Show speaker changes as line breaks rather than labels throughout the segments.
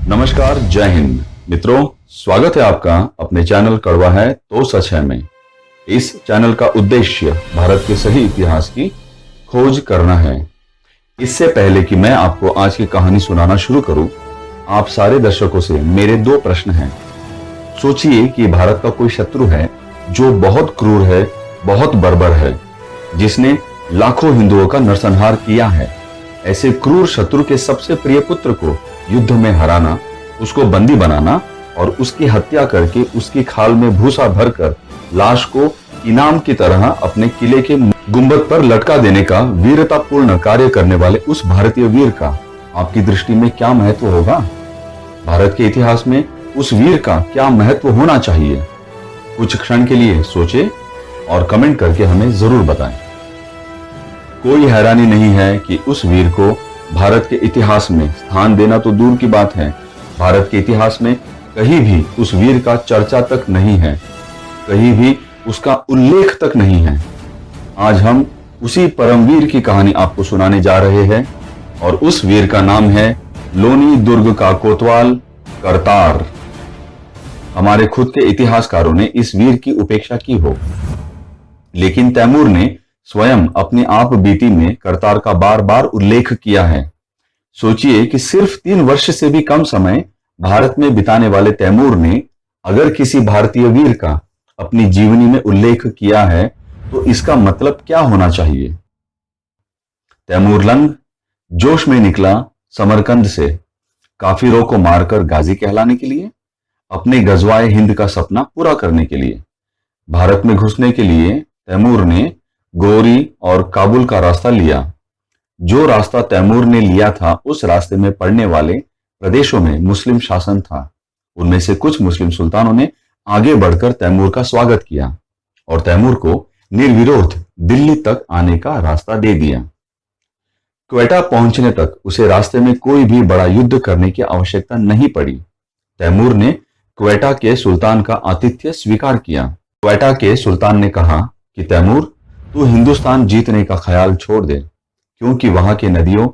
नमस्कार, जय हिंद मित्रों। स्वागत है आपका अपने चैनल कड़वा है तो सच है में। इस चैनल का उद्देश्य भारत के सही इतिहास की खोज करना है। इससे पहले कि मैं आपको आज की कहानी सुनाना शुरू करूं, आप सारे दर्शकों से मेरे दो प्रश्न हैं। सोचिए कि भारत का कोई शत्रु है जो बहुत क्रूर है, बहुत बर्बर है, जिसने लाखों हिंदुओं का नरसंहार किया है। ऐसे क्रूर शत्रु के सबसे प्रिय पुत्र को युद्ध में हराना, उसको बंदी बनाना और उसकी हत्या करके उसकी खाल में भूसा भरकर लाश को इनाम की तरह अपने किले के गुंबद पर लटका देने का वीरतापूर्ण कार्य करने वाले उस भारतीय वीर का आपकी दृष्टि में क्या महत्व होगा? भारत के इतिहास में उस वीर का क्या महत्व होना चाहिए? कुछ क्षण के लिए सोचें और कमेंट करके हमें जरूर बताएं। कोई हैरानी नहीं है कि उस वीर को भारत के इतिहास में स्थान देना तो दूर की बात है, भारत के इतिहास में कहीं भी उस वीर का चर्चा तक नहीं है, कहीं भी उसका उल्लेख तक नहीं है। आज हम उसी परमवीर की कहानी आपको सुनाने जा रहे हैं और उस वीर का नाम है लोनी दुर्ग का कोतवाल करतार। हमारे खुद के इतिहासकारों ने इस वीर की उपेक्षा की हो, लेकिन तैमूर ने स्वयं अपनी आप बीती में करतार का बार बार उल्लेख किया है। सोचिए कि सिर्फ 3 वर्ष से भी कम समय भारत में बिताने वाले तैमूर ने अगर किसी भारतीय वीर का अपनी जीवनी में उल्लेख किया है तो इसका मतलब क्या होना चाहिए? तैमूर लंग जोश में निकला समरकंद से काफिरों को मारकर गाजी कहलाने के लिए, अपने गजवाए हिंद का सपना पूरा करने के लिए। भारत में घुसने के लिए तैमूर ने गौरी और काबुल का रास्ता लिया। जो रास्ता तैमूर ने लिया था उस रास्ते में पड़ने वाले प्रदेशों में मुस्लिम शासन था। उनमें से कुछ मुस्लिम सुल्तानों ने आगे बढ़कर तैमूर का स्वागत किया और तैमूर को निर्विरोध दिल्ली तक आने का रास्ता दे दिया। क्वेटा पहुंचने तक उसे रास्ते में कोई भी बड़ा युद्ध करने की आवश्यकता नहीं पड़ी। तैमूर ने क्वेटा के सुल्तान का आतिथ्य स्वीकार किया। क्वेटा के सुल्तान ने कहा कि तैमूर, तू हिंदुस्तान जीतने का ख्याल छोड़ दे, क्योंकि वहां के नदियों,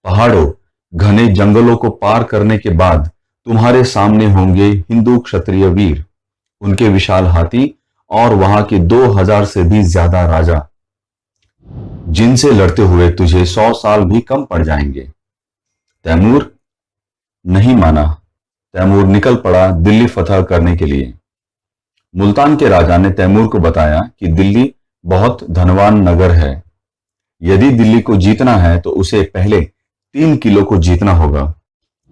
पहाड़ों, घने जंगलों को पार करने के बाद तुम्हारे सामने होंगे हिंदू क्षत्रिय वीर, उनके विशाल हाथी और वहां के 2000 से भी ज्यादा राजा, जिनसे लड़ते हुए तुझे 100 साल भी कम पड़ जाएंगे। तैमूर नहीं माना। तैमूर निकल पड़ा दिल्ली फतह करने के लिए। मुल्तान के राजा ने तैमूर को बताया कि दिल्ली बहुत धनवान नगर है। यदि दिल्ली को जीतना है तो उसे पहले 3 किलों को जीतना होगा।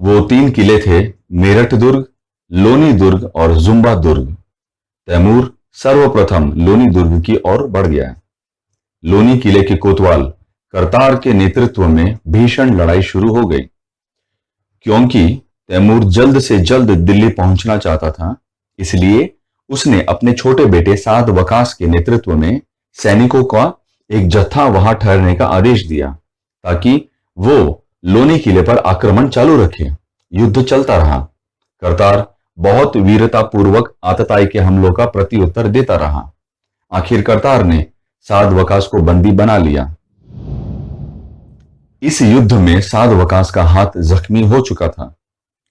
वो 3 किले थे मेरठ दुर्ग, लोनी दुर्ग और जुम्बा दुर्ग। तैमूर सर्वप्रथम लोनी दुर्ग की ओर बढ़ गया। लोनी किले के कोतवाल करतार के नेतृत्व में भीषण लड़ाई शुरू हो गई। क्योंकि तैमूर जल्द से जल्द दिल्ली पहुंचना चाहता था, इसलिए उसने अपने छोटे बेटे साद वकास के नेतृत्व में सैनिकों का एक जत्था वहां ठहरने का आदेश दिया ताकि वो लोनी किले पर आक्रमण चालू रखे। युद्ध चलता रहा। करतार बहुत वीरतापूर्वक आतताई के हमलों का प्रत्युत्तर देता रहा। आखिर करतार ने साद वकास को बंदी बना लिया। इस युद्ध में साद वकास का हाथ जख्मी हो चुका था।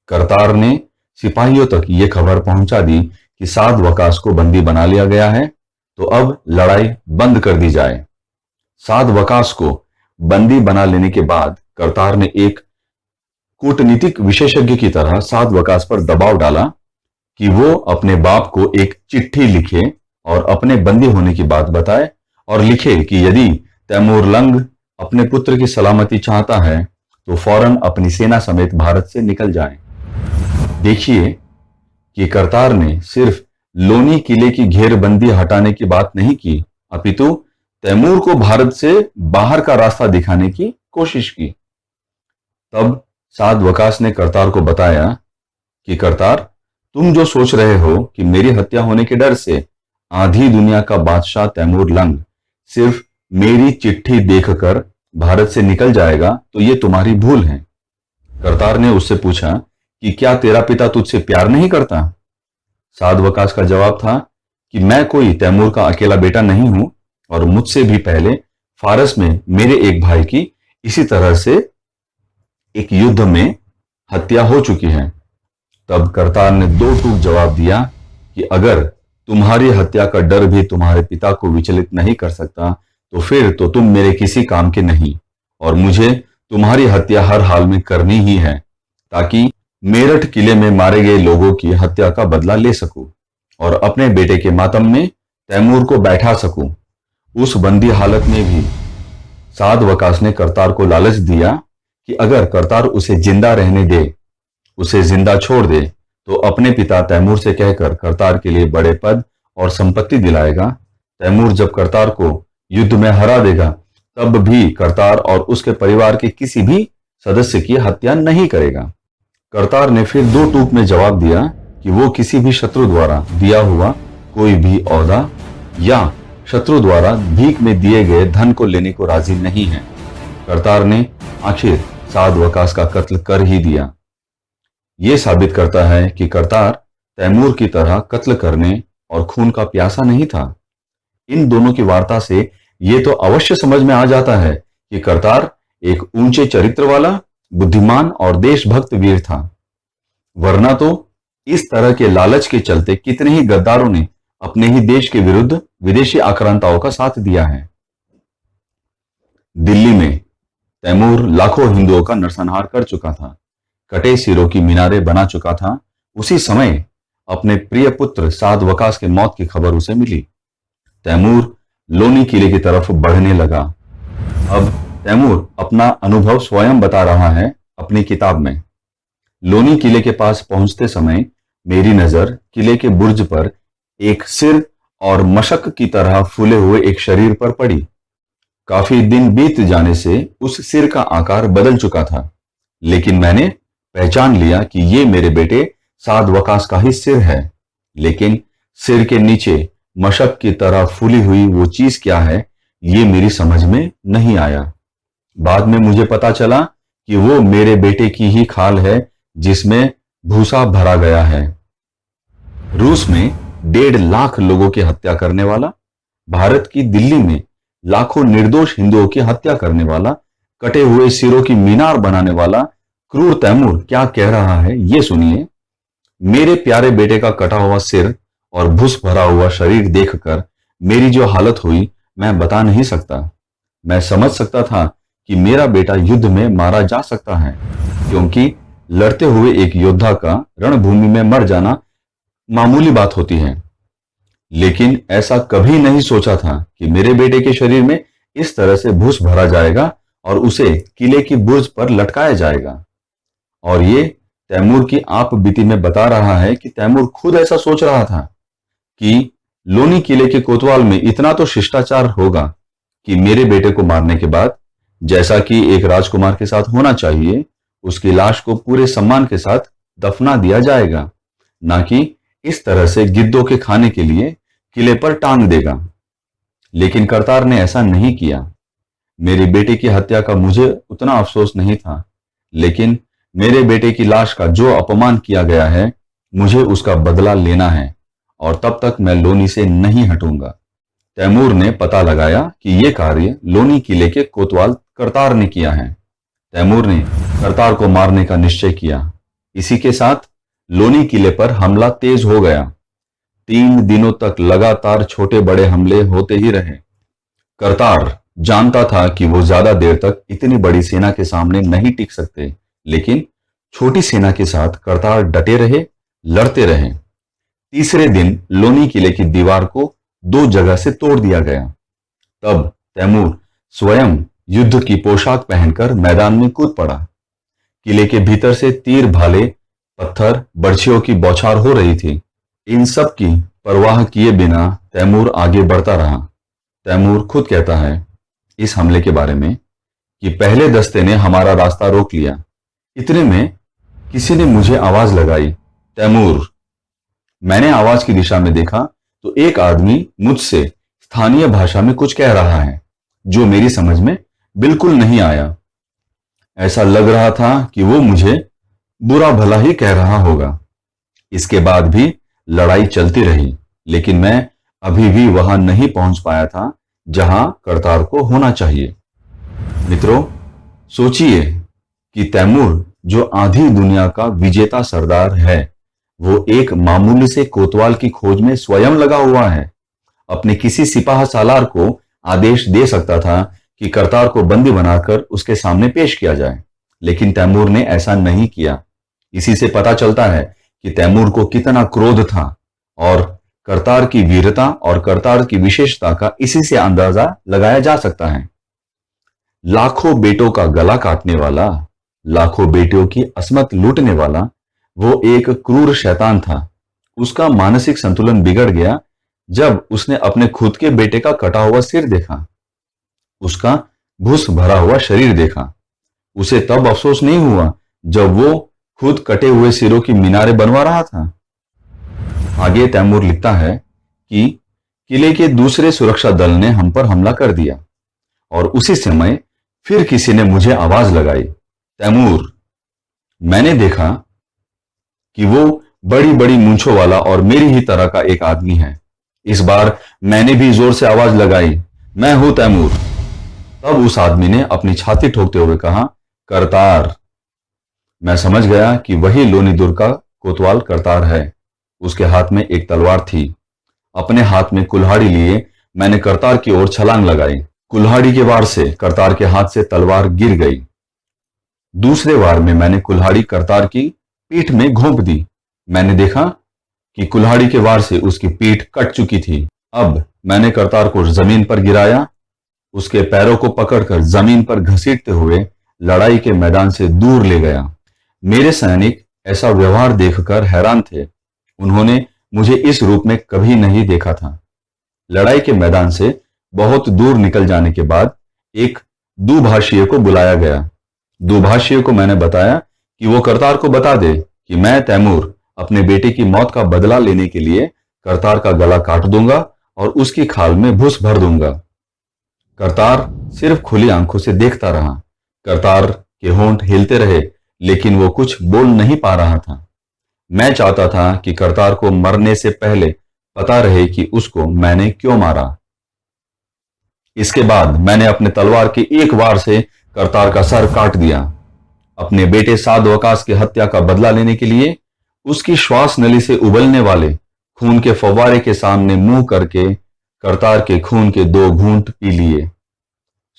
करतार ने सिपाहियों तक ये खबर पहुंचा दी कि साद वकास को बंदी बना लिया गया है, तो अब लड़ाई बंद कर दी जाए। साद वकास को बंदी बना लेने के बाद करतार ने एक कूटनीतिक विशेषज्ञ की तरह साद वकास पर दबाव डाला कि वो अपने बाप को एक चिट्ठी लिखे और अपने बंदी होने की बात बताए और लिखे कि यदि तैमूर लंग अपने पुत्र की सलामती चाहता है तो फौरन अपनी सेना समेत भारत से निकल जाए। देखिए कि करतार ने सिर्फ लोनी किले की घेरबंदी हटाने की बात नहीं की, अपितु तैमूर को भारत से बाहर का रास्ता दिखाने की कोशिश की। तब साद वकास ने करतार को बताया कि करतार, तुम जो सोच रहे हो कि मेरी हत्या होने के डर से आधी दुनिया का बादशाह तैमूर लंग सिर्फ मेरी चिट्ठी देखकर भारत से निकल जाएगा, तो ये तुम्हारी भूल है। करतार ने उससे पूछा कि क्या तेरा पिता तुझसे प्यार नहीं करता? साद वकास का जवाब था कि मैं कोई तैमूर का अकेला बेटा नहीं हूं और मुझसे भी पहले फारस में मेरे एक भाई की इसी तरह से एक युद्ध में हत्या हो चुकी है। तब करतार ने दो टूक जवाब दिया कि अगर तुम्हारी हत्या का डर भी तुम्हारे पिता को विचलित नहीं कर सकता तो फिर तो तुम मेरे किसी काम के नहीं, और मुझे तुम्हारी हत्या हर हाल में करनी ही है, ताकि मेरठ किले में मारे गए लोगों की हत्या का बदला ले सकूं और अपने बेटे के मातम में तैमूर को बैठा सकूं। उस बंदी हालत में भी साद वकास ने करतार को लालच दिया कि अगर करतार उसे जिंदा रहने दे, उसे जिंदा छोड़ दे, तो अपने पिता तैमूर से कहकर करतार के लिए बड़े पद और संपत्ति दिलाएगा। तैमूर जब करतार को युद्ध में हरा देगा तब भी करतार और उसके परिवार के किसी भी सदस्य की हत्या नहीं करेगा। करतार ने फिर दो टूक में जवाब दिया कि वो किसी भी शत्रु द्वारा दिया हुआ कोई भी ओहदा या शत्रु द्वारा भीख में दिए गए धन को लेने को राजी नहीं है। करतार ने आखिर साद वकास का कत्ल कर ही दिया। यह साबित करता है कि करतार तैमूर की तरह कत्ल करने और खून का प्यासा नहीं था। इन दोनों की वार्ता से यह तो अवश्य समझ में आ जाता है कि करतार एक ऊंचे चरित्र वाला, बुद्धिमान और देशभक्त वीर था, वरना तो इस तरह के लालच के चलते कितने ही गद्दारों ने अपने ही देश के विरुद्ध विदेशी आक्रांताओं का साथ दिया है। दिल्ली में तैमूर लाखों हिंदुओं का नरसंहार कर चुका था, कटे सिरों की मीनारें बना चुका था। उसी समय अपने प्रिय पुत्र साद वकास के मौत की खबर उसे मिली। तैमूर लोनी किले की तरफ बढ़ने लगा। अब तैमूर अपना अनुभव स्वयं बता रहा है अपनी किताब में। लोनी किले के पास पहुंचते समय मेरी नजर किले के बुर्ज पर एक सिर और मशक की तरह फूले हुए एक शरीर पर पड़ी। काफी दिन बीत जाने से उस सिर का आकार बदल चुका था, लेकिन मैंने पहचान लिया कि ये मेरे बेटे साद वकास का ही सिर है। लेकिन सिर के नीचे मशक की तरह फूली हुई वो चीज क्या है, ये मेरी समझ में नहीं आया। बाद में मुझे पता चला कि वो मेरे बेटे की ही खाल है जिसमें भूसा भरा गया है। रूस में 1.5 लाख लोगों की हत्या करने वाला, भारत की दिल्ली में लाखों निर्दोष हिंदुओं की हत्या करने वाला, कटे हुए सिरों की मीनार बनाने वाला क्रूर तैमूर क्या कह रहा है, ये सुनिए। मेरे प्यारे बेटे का कटा हुआ सिर और भूस भरा हुआ शरीर देखकर मेरी जो हालत हुई मैं बता नहीं सकता। मैं समझ सकता था कि मेरा बेटा युद्ध में मारा जा सकता है, क्योंकि लड़ते हुए एक योद्धा का रणभूमि में मर जाना मामूली बात होती है। लेकिन ऐसा कभी नहीं सोचा था कि मेरे बेटे के शरीर में इस तरह से भूस भरा जाएगा और उसे किले की बुर्ज पर लटकाया जाएगा। और ये तैमूर की आप बीती में बता रहा है कि तैमूर खुद ऐसा सोच रहा था कि लोनी किले के कोतवाल में इतना तो शिष्टाचार होगा कि मेरे बेटे को मारने के बाद, जैसा कि एक राजकुमार के साथ होना चाहिए, उसकी लाश को पूरे सम्मान के साथ दफना दिया जाएगा, ना कि इस तरह से गिद्धों के खाने के लिए किले पर टांग देगा। लेकिन करतार ने ऐसा नहीं किया। मेरे बेटे की हत्या का मुझे उतना अफसोस नहीं था, लेकिन मेरे बेटे की लाश का जो अपमान किया गया है, मुझे उसका बदला लेना है, और तब तक मैं लोनी से नहीं हटूंगा। तैमूर ने पता लगाया कि यह कार्य लोनी किले के कोतवाल करतार ने किया है। तैमूर ने करतार को मारने का निश्चय किया। इसी के साथ लोनी किले पर हमला तेज हो गया। 3 दिनों तक लगातार छोटे बड़े हमले होते ही रहे। करतार जानता था कि वो ज्यादा देर तक इतनी बड़ी सेना के सामने नहीं टिक सकते, लेकिन छोटी सेना के साथ करतार डटे रहे, लड़ते रहे। तीसरे दिन लोनी किले की दीवार को 2 जगह से तोड़ दिया गया। तब तैमूर स्वयं युद्ध की पोशाक पहनकर मैदान में कूद पड़ा। किले के भीतर से तीर, भाले, पत्थर, बर्छियों की बौछार हो रही थी। इन सब की परवाह किए बिना तैमूर आगे बढ़ता रहा। तैमूर खुद कहता है इस हमले के बारे में कि पहले दस्ते ने हमारा रास्ता रोक लिया। इतने में किसी ने मुझे आवाज लगाई, तैमूर। मैंने आवाज की दिशा में देखा तो एक आदमी मुझसे स्थानीय भाषा में कुछ कह रहा है, जो मेरी समझ में बिल्कुल नहीं आया। ऐसा लग रहा था कि वो मुझे बुरा भला ही कह रहा होगा। इसके बाद भी लड़ाई चलती रही, लेकिन मैं अभी भी वहां नहीं पहुंच पाया था जहां करतार को होना चाहिए। मित्रों, सोचिए कि तैमूर जो आधी दुनिया का विजेता सरदार है, वो एक मामूली से कोतवाल की खोज में स्वयं लगा हुआ है। अपने किसी सिपाह सालार को आदेश दे सकता था कि करतार को बंदी बनाकर उसके सामने पेश किया जाए, लेकिन तैमूर ने ऐसा नहीं किया। इसी से पता चलता है कि तैमूर को कितना क्रोध था, और करतार की वीरता और करतार की विशेषता का इसी से अंदाजा लगाया जा सकता है। लाखों बेटों का गला काटने वाला, लाखों बेटियों की असमत लूटने वाला वो एक क्रूर शैतान था। उसका मानसिक संतुलन बिगड़ गया जब उसने अपने खुद के बेटे का कटा हुआ सिर देखा, उसका भूस भरा हुआ शरीर देखा। उसे तब अफसोस नहीं हुआ जब वो खुद कटे हुए सिरों की मीनारें बनवा रहा था। आगे तैमूर लिखता है कि किले के दूसरे सुरक्षा दल ने हम पर हमला कर दिया और उसी समय फिर किसी ने मुझे आवाज लगाई, तैमूर। मैंने देखा कि वो बड़ी बड़ी मूंछों वाला और मेरी ही तरह का एक आदमी है। इस बार मैंने भी जोर से आवाज लगाई, मैं हूं तैमूर। तब उस आदमी ने अपनी छाती ठोकते हुए कहा, करतार। मैं समझ गया कि वही लोनीदुर का कोतवाल करतार है। उसके हाथ में एक तलवार थी। अपने हाथ में कुल्हाड़ी लिए मैंने करतार की ओर छलांग लगाई। कुल्हाड़ी के वार से करतार के हाथ से तलवार गिर गई। दूसरे वार में मैंने कुल्हाड़ी करतार की पीठ में घोंप दी। मैंने देखा कि कुल्हाड़ी के वार से उसकी पीठ कट चुकी थी। अब मैंने करतार को जमीन पर गिराया, उसके पैरों को पकड़कर जमीन पर घसीटते हुए लड़ाई के मैदान से दूर ले गया। मेरे सैनिक ऐसा व्यवहार देखकर हैरान थे। उन्होंने मुझे इस रूप में कभी नहीं देखा था। लड़ाई के मैदान से बहुत दूर निकल जाने के बाद एक दुभाषिए को बुलाया गया। दुभाषिए को मैंने बताया कि वो करतार को बता दे कि मैं तैमूर अपने बेटे की मौत का बदला लेने के लिए करतार का गला काट दूंगा और उसकी खाल में भूस भर दूंगा। करतार सिर्फ खुली आंखों से देखता रहा। करतार के होंठ हिलते रहे, लेकिन वो कुछ बोल नहीं पा रहा था। मैं चाहता था कि करतार को मरने से पहले पता रहे कि उसको मैंने क्यों मारा। इसके बाद मैंने अपने तलवार के एक वार से करतार का सर काट दिया। अपने बेटे साद वकास की हत्या का बदला लेने के लिए उसकी श्वास नली से उबलने वाले खून के फव्वारे के सामने मुंह करके करतार के खून के 2 घूंट पी लिए।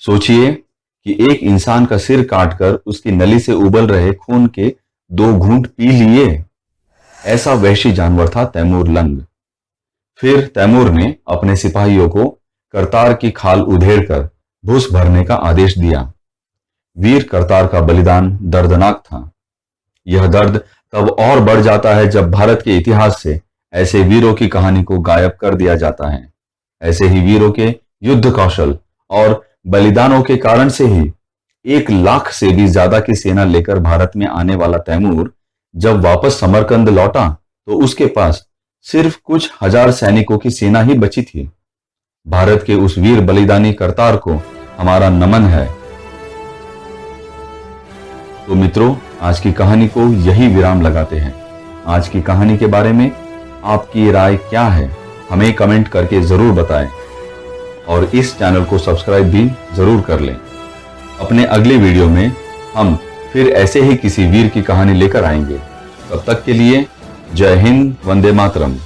सोचिए कि एक इंसान का सिर काटकर उसकी नली से उबल रहे खून के 2 घूंट पी लिए। ऐसा वहशी जानवर था तैमूर लंग। फिर तैमूर ने अपने सिपाहियों को करतार की खाल उधेड़कर भूस भरने का आदेश दिया। वीर करतार का बलिदान दर्दनाक था। यह दर्द तब और बढ़ जाता है जब भारत के इतिहास से ऐसे वीरों की कहानी को गायब कर दिया जाता है। ऐसे ही वीरों के युद्ध कौशल और बलिदानों के कारण से ही 1 लाख से भी ज्यादा की सेना लेकर भारत में आने वाला तैमूर जब वापस समरकंद लौटा तो उसके पास सिर्फ कुछ हजार सैनिकों की सेना ही बची थी। भारत के उस वीर बलिदानी करतार को हमारा नमन है। तो मित्रों, आज की कहानी को यही विराम लगाते हैं। आज की कहानी के बारे में आपकी राय क्या है, हमें कमेंट करके जरूर बताएं और इस चैनल को सब्सक्राइब भी जरूर कर लें। अपने अगले वीडियो में हम फिर ऐसे ही किसी वीर की कहानी लेकर आएंगे। तब तक के लिए जय हिंद, वंदे मातरम।